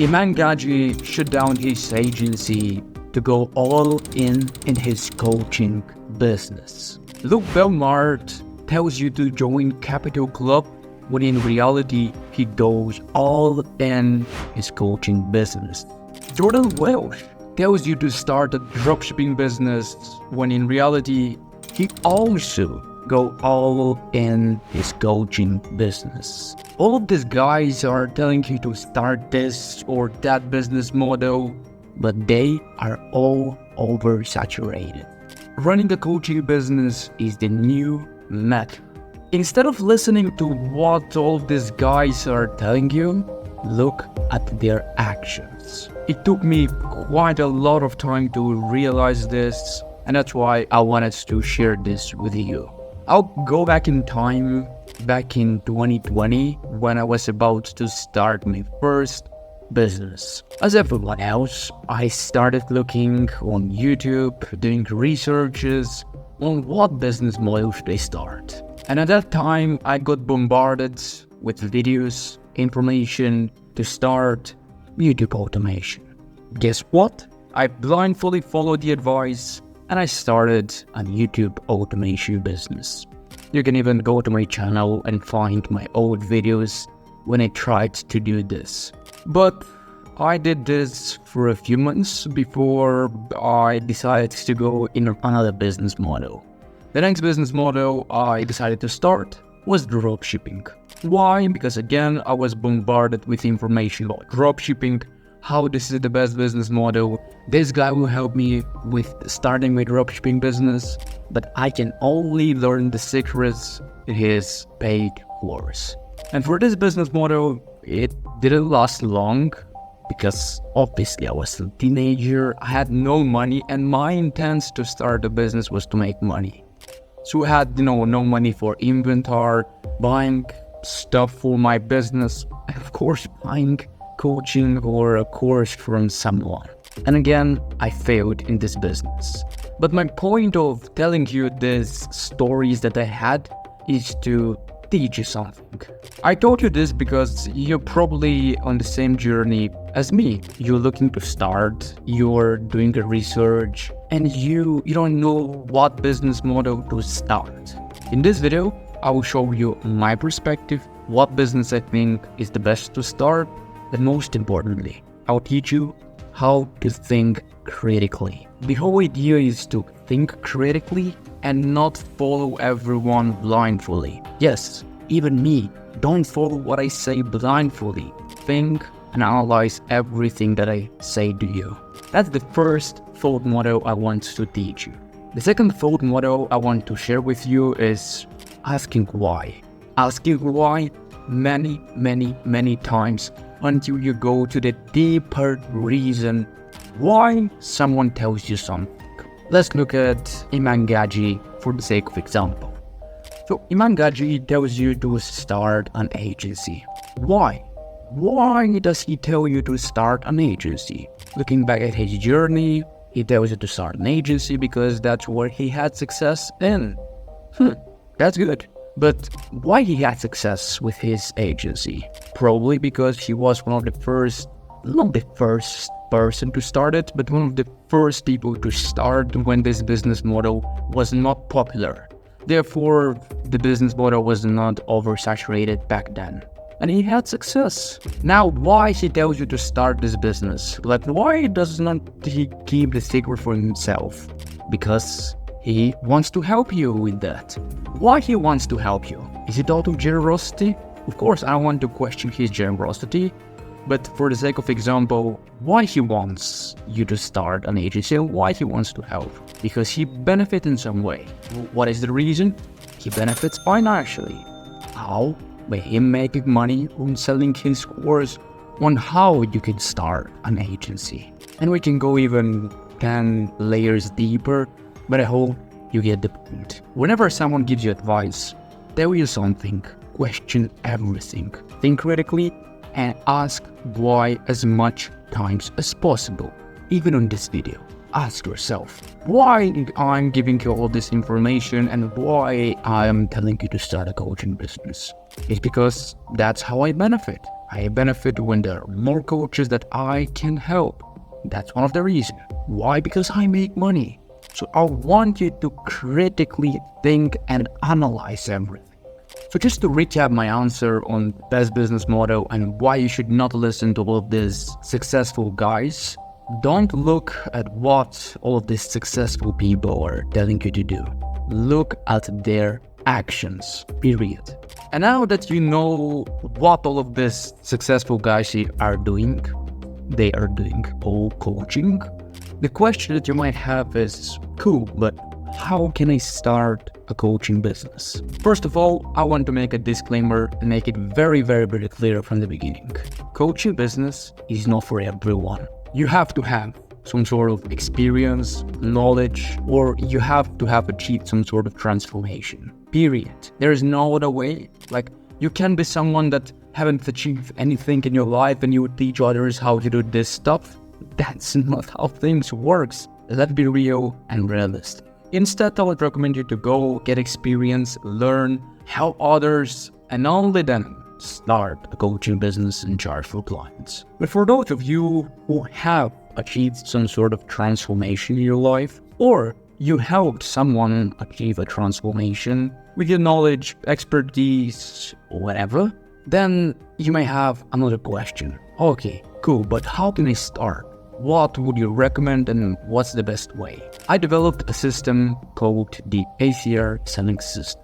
Iman Gaji shut down his agency to go all in his coaching business. Luke Belmart tells you to join Capital Club when in reality he goes all in his coaching business. Jordan Welsh tells you to start a dropshipping business when in reality he also go all in his coaching business. All of these guys are telling you to start this or that business model, but they are all oversaturated. Running a coaching business is the new method. Instead of listening to what all of these guys are telling you, look at their actions. It took me quite a lot of time to realize this, and that's why I wanted to share this with you. I'll go back in time, back in 2020, when I was about to start my first business. As everyone else, I started looking on YouTube, doing researches on what business model should I start. And at that time, I got bombarded with videos, information to start YouTube automation. Guess what? I blindly followed the advice and I started a YouTube automation business. You can even go to my channel and find my old videos when I tried to do this. But I did this for a few months before I decided to go in another business model. The next business model I decided to start was dropshipping. Why? Because again, I was bombarded with information about dropshipping, how this is the best business model. This guy will help me with starting my dropshipping business, but I can only learn the secrets in his paid course. And for this business model, it didn't last long because obviously I was a teenager, I had no money, and my intent to start a business was to make money. So I had, no money for inventory, buying stuff for my business, and of course buying coaching or a course from someone. And again, I failed in this business. But my point of telling you these stories that I had is to teach you something. I told you this because you're probably on the same journey as me. You're looking to start, you're doing the research, and you don't know what business model to start. In this video, I will show you my perspective, what business I think is the best to start, and most importantly, I'll teach you how to think critically. The whole idea is to think critically and not follow everyone blindly. Yes, even me, don't follow what I say blindly. Think and analyze everything that I say to you. That's the first thought model I want to teach you. The second thought model I want to share with you is asking why. Asking why many times until you go to the deeper reason why someone tells you something. Let's look at Iman Gaji for the sake of example. So Iman Gaji tells you to start an agency. Why? Why does he tell you to start an agency? Looking back at his journey, he tells you to start an agency because that's where he had success in. That's good. But why he had success with his agency? Probably because he was one of the first, not the first person to start it, but one of the first people to start when this business model was not popular. Therefore, the business model was not oversaturated back then. And he had success. Now, why he tells you to start this business? Like, why does not he keep the secret for himself? Because he wants to help you with that. Why he wants to help you? Is it out of generosity? Of course, I don't want to question his generosity, but for the sake of example, why he wants you to start an agency and why he wants to help? Because he benefits in some way. What is the reason? He benefits financially. How? By him making money on selling his course on how you can start an agency. And we can go even 10 layers deeper, but I hope you get the point. Whenever someone gives you advice, tell you something, question everything, think critically, and ask why as much times as possible. Even on this video, ask yourself, why I'm giving you all this information and why I'm telling you to start a coaching business? It's because that's how I benefit. I benefit when there are more coaches that I can help. That's one of the reasons. Why? Because I make money. So I want you to critically think and analyze everything. So just to recap my answer on best business model and why you should not listen to all of these successful guys, don't look at what all of these successful people are telling you to do. Look at their actions, period. And now that you know what all of these successful guys are doing, they are doing all coaching. The question that you might have is, cool, but how can I start a coaching business? First of all, I want to make a disclaimer and make it very, very, very clear from the beginning. Coaching business is not for everyone. You have to have some sort of experience, knowledge, or you have to have achieved some sort of transformation. Period. There is no other way. Like, you can be someone that haven't achieved anything in your life and you would teach others how to do this stuff. That's not how things works. Let's be real and realistic. Instead, I would recommend you to go get experience, learn, help others, and only then start a coaching business and charge for clients. But for those of you who have achieved some sort of transformation in your life, or you helped someone achieve a transformation with your knowledge, expertise, or whatever, then you may have another question. Okay, cool, but how can I start? What would you recommend and what's the best way? I developed a system called the ACR selling system.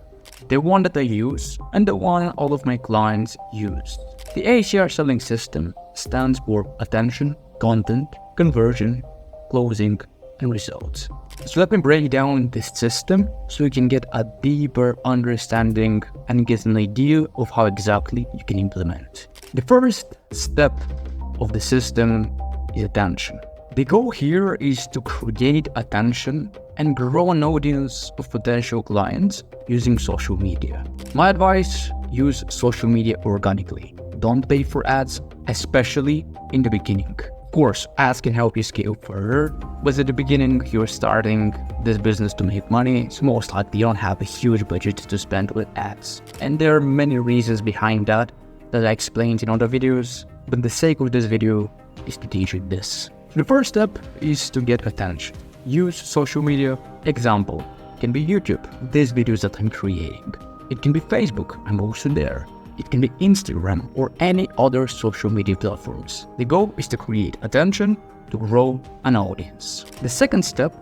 The one that I use and the one all of my clients use. The ACR selling system stands for attention, content, conversion, closing, and results. So let me break down this system so you can get a deeper understanding and get an idea of how exactly you can implement. The first step of the system is attention. The goal here is to create attention and grow an audience of potential clients using social media. My advice, use social media organically. Don't pay for ads, especially in the beginning. Of course, ads can help you scale further, but at the beginning, you're starting this business to make money, so most likely you don't have a huge budget to spend with ads. And there are many reasons behind that I explained in other videos, but the sake of this video is to teach you this. The first step is to get attention. Use social media. Example can be YouTube, these videos that I'm creating. It can be Facebook, I'm also there. It can be Instagram or any other social media platforms. The goal is to create attention to grow an audience. The second step,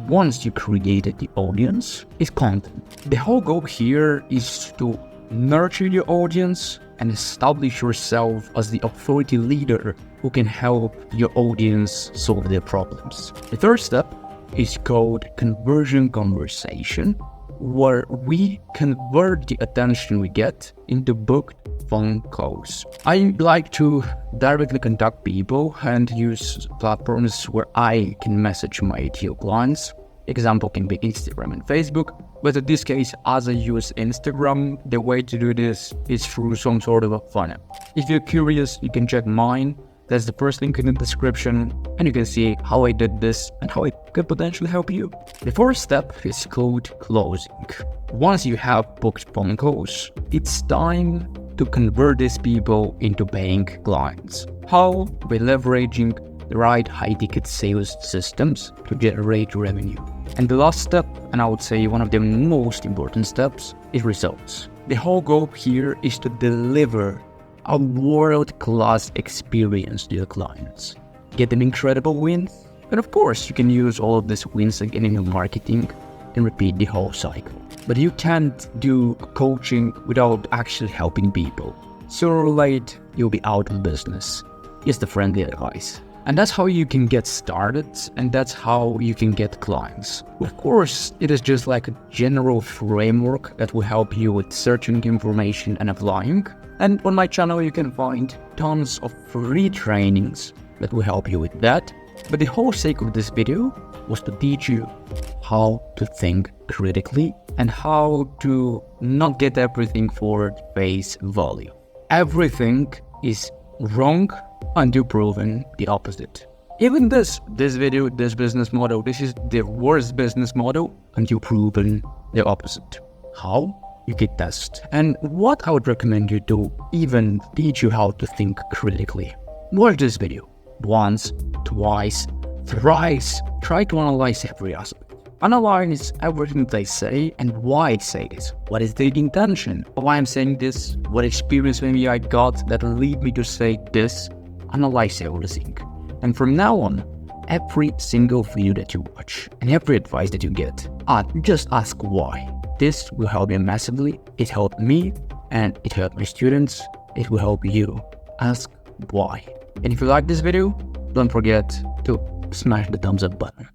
once you created the audience, is content. The whole goal here is to nurture your audience and establish yourself as the authority leader who can help your audience solve their problems. The third step is called conversion conversation, where we convert the attention we get into booked phone calls. I like to directly contact people and use platforms where I can message my ideal clients. Example can be Instagram and Facebook, but in this case, as I use Instagram, the way to do this is through some sort of a funnel. If you're curious, you can check mine. That's the first link in the description, and you can see how I did this and how it could potentially help you. The fourth step is called closing. Once you have booked phone calls, it's time to convert these people into paying clients. How? By leveraging the right high-ticket sales systems to generate revenue. And the last step, and I would say one of the most important steps, is results. The whole goal here is to deliver a world-class experience to your clients. Get them incredible wins, and of course you can use all of these wins again in your marketing and repeat the whole cycle. But you can't do coaching without actually helping people. Sooner or later, you'll be out of business. Here's the friendly advice. And that's how you can get started, and that's how you can get clients. Of course, it is just like a general framework that will help you with searching information and applying. And on my channel, you can find tons of free trainings that will help you with that. But the whole sake of this video was to teach you how to think critically and how to not get everything for face value. Everything is wrong until proven the opposite. Even this video, this business model, this is the worst business model until proven the opposite. How? you can test. And what I would recommend you do, even teach you how to think critically. Watch this video once, twice, thrice. Try to analyze every aspect. Analyze everything they say and why they say this. What is the intention? Why I'm saying this? What experience maybe I got that lead me to say this? Analyze everything. And from now on, every single video that you watch and every advice that you get, just ask why. This will help you massively. It helped me and it helped my students. It will help you. Ask why. And if you like this video, don't forget to smash the thumbs up button.